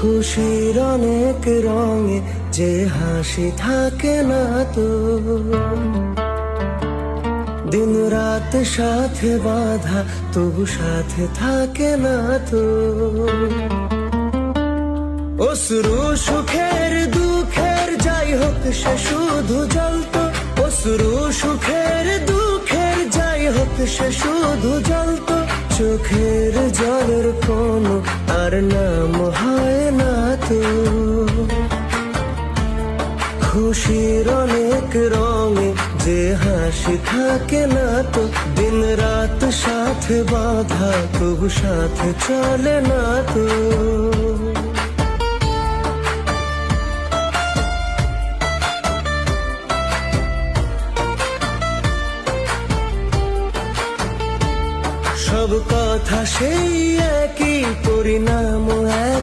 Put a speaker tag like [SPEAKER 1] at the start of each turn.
[SPEAKER 1] খুশির অনেক রঙে যে হাসি থাকে না তো, দিন রাত সাথে বাঁধা তবু সাথে থাকে না তো। অশ্রু সুখের দুঃখের যাই হোক সে শুধু জ্বলতো, অশ্রু সুখের দুঃখের যাই হোক সে শুধু জ্বলতো। চোখের জলের কোনো আর নাম হয় না তো, খুশির অনেক রঙে যে হাসি থাকে না তো, দিন রাত সাথে বাঁধা তবু সাথে চলে না তো। সব কথা সেই একই পরিণাম।